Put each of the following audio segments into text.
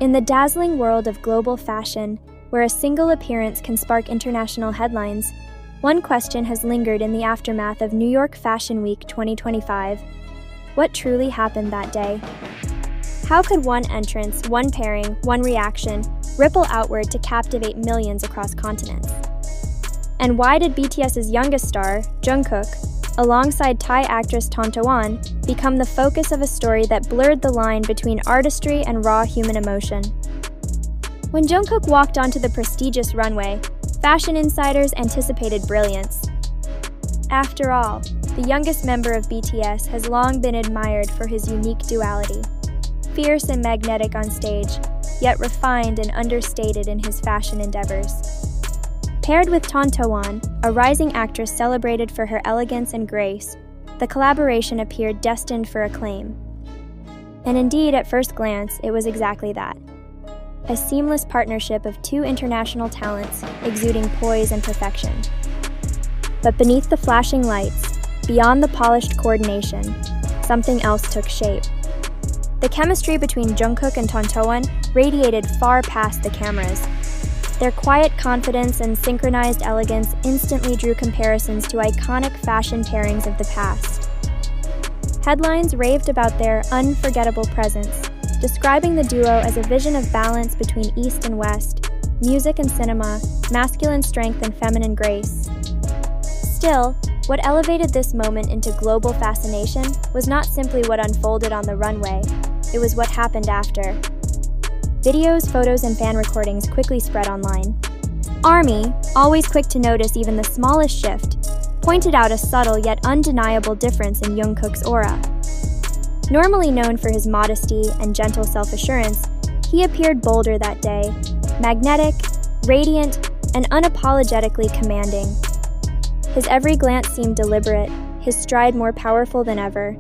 In the dazzling world of global fashion, where a single appearance can spark international headlines, one question has lingered in the aftermath of New York Fashion Week 2025. What truly happened that day? How could one entrance, one pairing, one reaction ripple outward to captivate millions across continents? And why did BTS's youngest star, JungkooK, alongside Thai actress Tontawan, become the focus of a story that blurred the line between artistry and raw human emotion? When JungkooK walked onto the prestigious runway, fashion insiders anticipated brilliance. After all, the youngest member of BTS has long been admired for his unique duality. Fierce and magnetic on stage, yet refined and understated in his fashion endeavors. Paired with Tontawan, a rising actress celebrated for her elegance and grace, the collaboration appeared destined for acclaim. And indeed, at first glance, it was exactly that. A seamless partnership of two international talents exuding poise and perfection. But beneath the flashing lights, beyond the polished coordination, something else took shape. The chemistry between JungkooK and Tontawan radiated far past the cameras. Their quiet confidence and synchronized elegance instantly drew comparisons to iconic fashion pairings of the past. Headlines raved about their unforgettable presence, describing the duo as a vision of balance between East and West, music and cinema, masculine strength and feminine grace. Still, what elevated this moment into global fascination was not simply what unfolded on the runway, it was what happened after. Videos, photos, and fan recordings quickly spread online. ARMY, always quick to notice even the smallest shift, pointed out a subtle yet undeniable difference in Jungkook's aura. Normally known for his modesty and gentle self-assurance, he appeared bolder that day, magnetic, radiant, and unapologetically commanding. His every glance seemed deliberate, his stride more powerful than ever.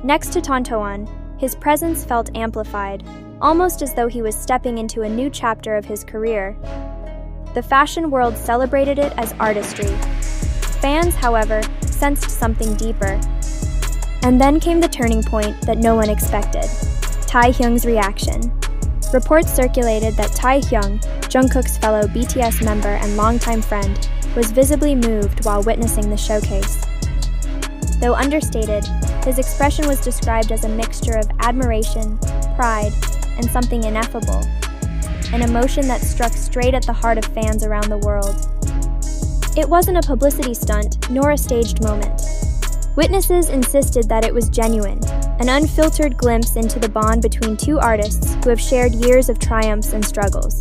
Next to Tontawan, his presence felt amplified, almost as though he was stepping into a new chapter of his career. The fashion world celebrated it as artistry. Fans, however, sensed something deeper. And then came the turning point that no one expected: TAEHYUNG's reaction. Reports circulated that TAEHYUNG, JungKook's fellow BTS member and longtime friend, was visibly moved while witnessing the showcase. Though understated, his expression was described as a mixture of admiration, pride, and something ineffable, an emotion that struck straight at the heart of fans around the world. It wasn't a publicity stunt, nor a staged moment. Witnesses insisted that it was genuine, an unfiltered glimpse into the bond between two artists who have shared years of triumphs and struggles.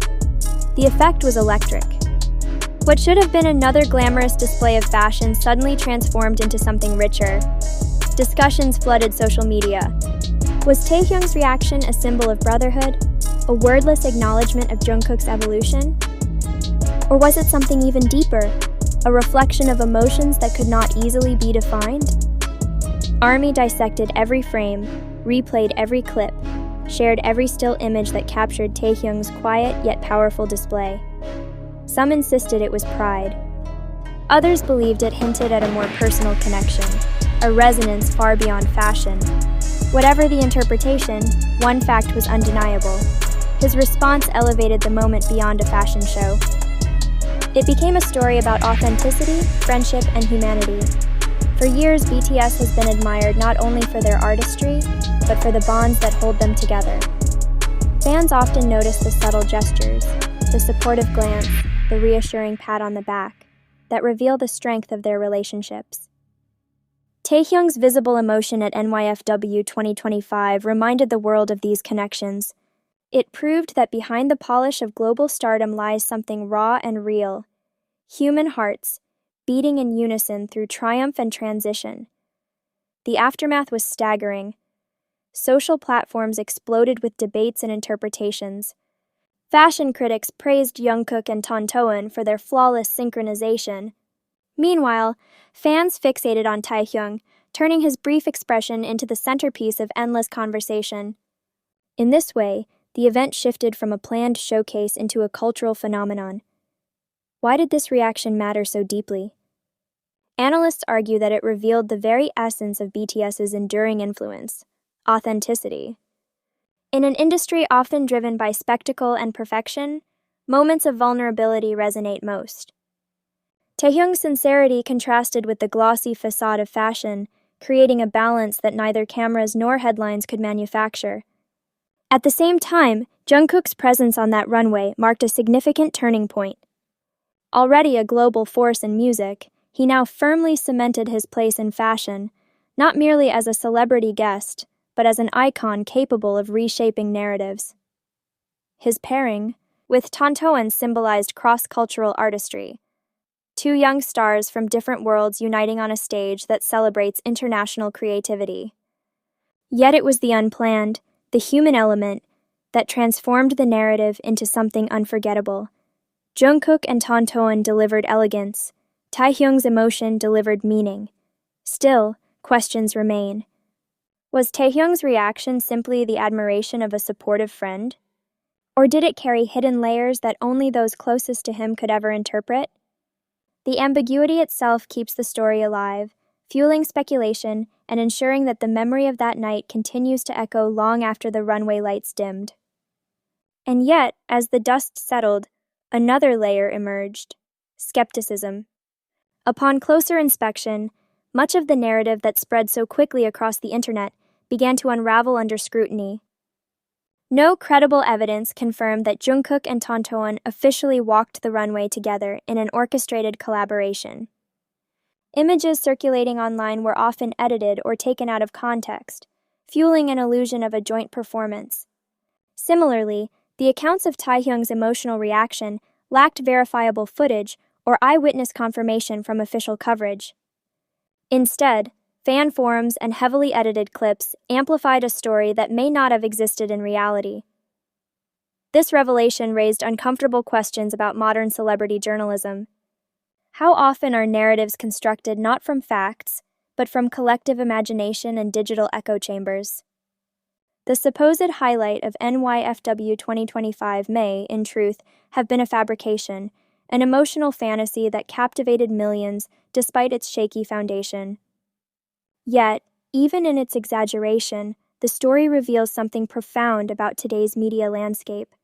The effect was electric. What should have been another glamorous display of fashion suddenly transformed into something richer. Discussions flooded social media. Was Taehyung's reaction a symbol of brotherhood, a wordless acknowledgement of Jungkook's evolution? Or was it something even deeper, a reflection of emotions that could not easily be defined? ARMY dissected every frame, replayed every clip, shared every still image that captured Taehyung's quiet yet powerful display. Some insisted it was pride. Others believed it hinted at a more personal connection, a resonance far beyond fashion. Whatever the interpretation, one fact was undeniable. His response elevated the moment beyond a fashion show. It became a story about authenticity, friendship, and humanity. For years, BTS has been admired not only for their artistry, but for the bonds that hold them together. Fans often notice the subtle gestures, the supportive glance, the reassuring pat on the back, that reveal the strength of their relationships. Taehyung's visible emotion at NYFW 2025 reminded the world of these connections. It proved that behind the polish of global stardom lies something raw and real, human hearts, beating in unison through triumph and transition. The aftermath was staggering. Social platforms exploded with debates and interpretations. Fashion critics praised Jungkook and Tontawan for their flawless synchronization. Meanwhile, fans fixated on Taehyung, turning his brief expression into the centerpiece of endless conversation. In this way, the event shifted from a planned showcase into a cultural phenomenon. Why did this reaction matter so deeply? Analysts argue that it revealed the very essence of BTS's enduring influence: authenticity. In an industry often driven by spectacle and perfection, moments of vulnerability resonate most. Taehyung's sincerity contrasted with the glossy facade of fashion, creating a balance that neither cameras nor headlines could manufacture. At the same time, Jungkook's presence on that runway marked a significant turning point. Already a global force in music, he now firmly cemented his place in fashion, not merely as a celebrity guest, but as an icon capable of reshaping narratives. His pairing with Tontawan symbolized cross-cultural artistry, two young stars from different worlds uniting on a stage that celebrates international creativity. Yet it was the unplanned, the human element, that transformed the narrative into something unforgettable. Jungkook and Tontawan delivered elegance. Taehyung's emotion delivered meaning. Still, questions remain. Was Taehyung's reaction simply the admiration of a supportive friend? Or did it carry hidden layers that only those closest to him could ever interpret? The ambiguity itself keeps the story alive, fueling speculation and ensuring that the memory of that night continues to echo long after the runway lights dimmed. And yet, as the dust settled, another layer emerged: skepticism. Upon closer inspection, much of the narrative that spread so quickly across the internet began to unravel under scrutiny. No credible evidence confirmed that Jungkook and Tontawan officially walked the runway together in an orchestrated collaboration. Images circulating online were often edited or taken out of context, fueling an illusion of a joint performance. Similarly, the accounts of Taehyung's emotional reaction lacked verifiable footage or eyewitness confirmation from official coverage. Instead, fan forums and heavily edited clips amplified a story that may not have existed in reality. This revelation raised uncomfortable questions about modern celebrity journalism. How often are narratives constructed not from facts, but from collective imagination and digital echo chambers? The supposed highlight of NYFW 2025 may, in truth, have been a fabrication, an emotional fantasy that captivated millions despite its shaky foundation. Yet, even in its exaggeration, the story reveals something profound about today's media landscape.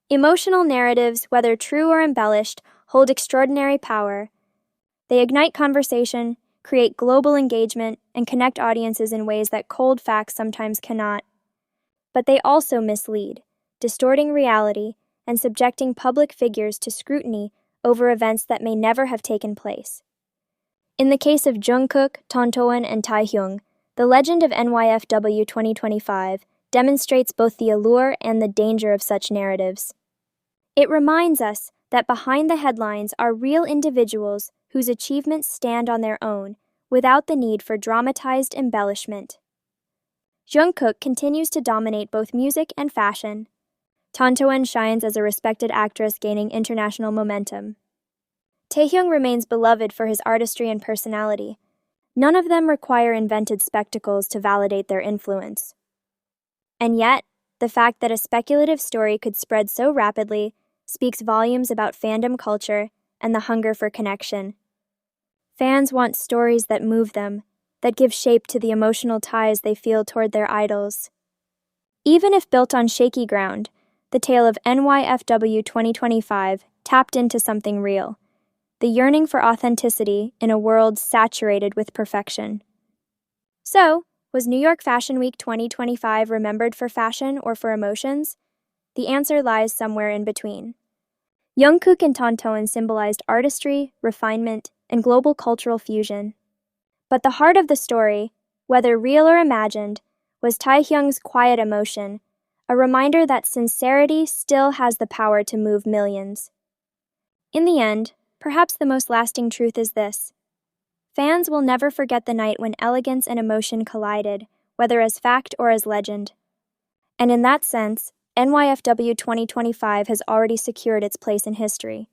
Emotional narratives, whether true or embellished, hold extraordinary power. They ignite conversation, create global engagement, and connect audiences in ways that cold facts sometimes cannot. But they also mislead, distorting reality and subjecting public figures to scrutiny over events that may never have taken place. In the case of Jungkook, Tontawan, and Taehyung, the legend of NYFW 2025 demonstrates both the allure and the danger of such narratives. It reminds us that behind the headlines are real individuals whose achievements stand on their own, without the need for dramatized embellishment. Jungkook continues to dominate both music and fashion. Tontawan shines as a respected actress gaining international momentum. Taehyung remains beloved for his artistry and personality. None of them require invented spectacles to validate their influence. And yet, the fact that a speculative story could spread so rapidly speaks volumes about fandom culture and the hunger for connection. Fans want stories that move them, that give shape to the emotional ties they feel toward their idols. Even if built on shaky ground, the tale of NYFW 2025 tapped into something real: the yearning for authenticity in a world saturated with perfection. So, was New York Fashion Week 2025 remembered for fashion or for emotions? The answer lies somewhere in between. Jungkook and Tontawan symbolized artistry, refinement, and global cultural fusion. But the heart of the story, whether real or imagined, was Taehyung's quiet emotion, a reminder that sincerity still has the power to move millions. In the end, perhaps the most lasting truth is this: fans will never forget the night when elegance and emotion collided, whether as fact or as legend. And in that sense, NYFW 2025 has already secured its place in history.